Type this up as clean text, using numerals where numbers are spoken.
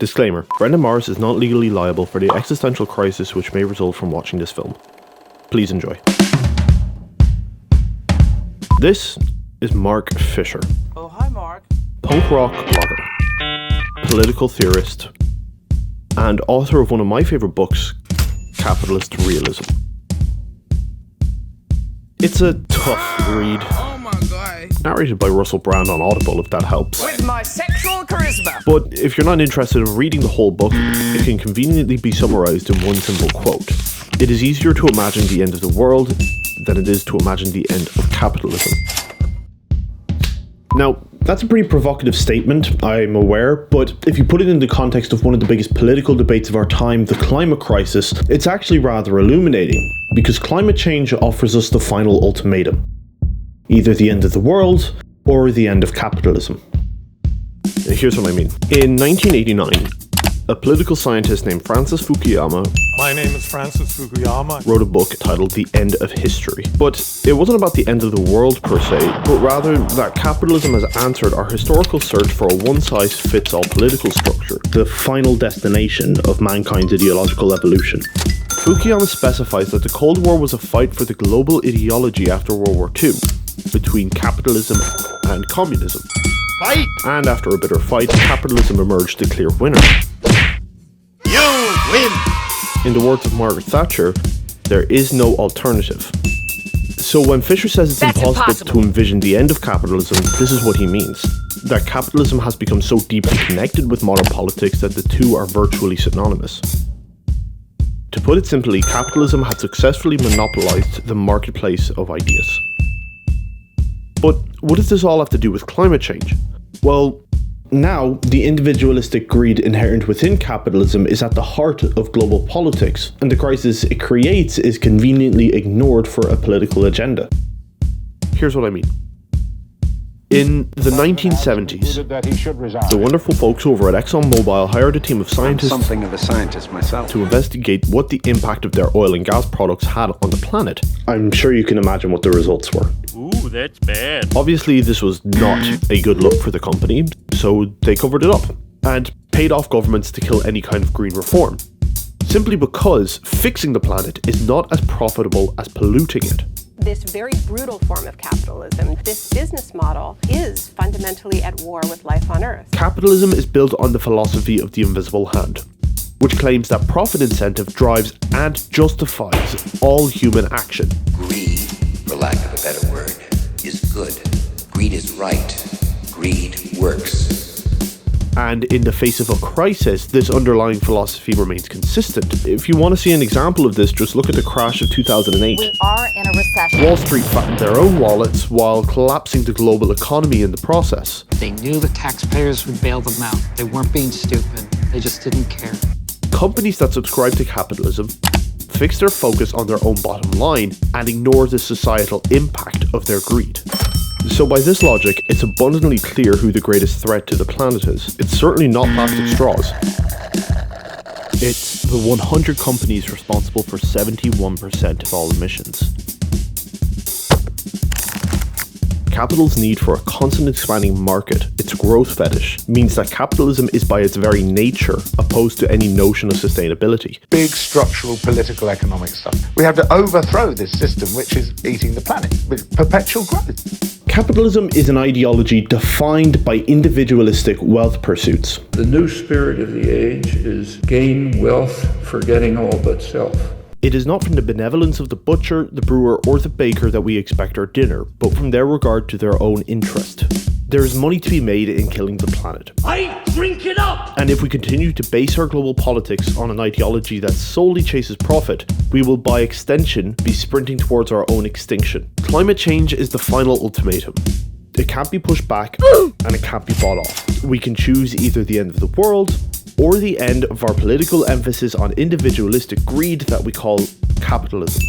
Disclaimer: Brendan Morris is not legally liable for the existential crisis which may result from watching this film. Please enjoy. This is Mark Fisher. Oh, hi, Mark. Punk rock blogger, political theorist, and author of one of my favourite books, Capitalist Realism. It's a tough read. Oh my god. Narrated by Russell Brand on Audible, if that helps. With my sexual charisma. But if you're not interested in reading the whole book, it can conveniently be summarised in one simple quote. It is easier to imagine the end of the world than it is to imagine the end of capitalism. Now, that's a pretty provocative statement, I'm aware, but if you put it in the context of one of the biggest political debates of our time, the climate crisis, it's actually rather illuminating, because climate change offers us the final ultimatum. Either the end of the world, or the end of capitalism. Here's what I mean. In 1989, a political scientist named Francis Fukuyama wrote a book titled The End of History. But it wasn't about the end of the world per se, but rather that capitalism has answered our historical search for a one-size-fits-all political structure, the final destination of mankind's ideological evolution. Fukuyama specifies that the Cold War was a fight for the global ideology after World War II, between capitalism and communism. Fight! And after a bitter fight, capitalism emerged the clear winner. You win! In the words of Margaret Thatcher, there is no alternative. So when Fisher says it's impossible to envision the end of capitalism, this is what he means. That capitalism has become so deeply connected with modern politics that the two are virtually synonymous. To put it simply, capitalism had successfully monopolized the marketplace of ideas. But what does this all have to do with climate change? Well, now, the individualistic greed inherent within capitalism is at the heart of global politics, and the crisis it creates is conveniently ignored for a political agenda. Here's what I mean. In the 1970s, the wonderful folks over at ExxonMobil hired a team of scientists something of a scientist myself to investigate what the impact of their oil and gas products had on the planet. I'm sure you can imagine what the results were. Ooh, that's bad. Obviously, this was not a good look for the company, so they covered it up and paid off governments to kill any kind of green reform. Simply because fixing the planet is not as profitable as polluting it. This very brutal form of capitalism, this business model, is fundamentally at war with life on Earth. Capitalism is built on the philosophy of the invisible hand, which claims that profit incentive drives and justifies all human action. Greed, for lack of a better word, is good. Greed is right. Greed works. And in the face of a crisis, this underlying philosophy remains consistent. If you want to see an example of this, just look at the crash of 2008. We are in a recession. Wall Street fattened their own wallets while collapsing the global economy in the process. They knew the taxpayers would bail them out. They weren't being stupid. They just didn't care. Companies that subscribe to capitalism fix their focus on their own bottom line and ignore the societal impact of their greed. So by this logic, it's abundantly clear who the greatest threat to the planet is. It's certainly not plastic straws. It's the 100 companies responsible for 71% of all emissions. Capital's need for a constant expanding market, its growth fetish, means that capitalism is by its very nature opposed to any notion of sustainability. Big structural, political, economic stuff. We have to overthrow this system which is eating the planet with perpetual growth. Capitalism is an ideology defined by individualistic wealth pursuits. The new spirit of the age is gain wealth, forgetting all but self. It is not from the benevolence of the butcher, the brewer, or the baker that we expect our dinner, but from their regard to their own interest. There is money to be made in killing the planet. I drink it up! And if we continue to base our global politics on an ideology that solely chases profit, we will by extension be sprinting towards our own extinction. Climate change is the final ultimatum. It can't be pushed back, and it can't be fought off. We can choose either the end of the world, or the end of our political emphasis on individualistic greed that we call capitalism.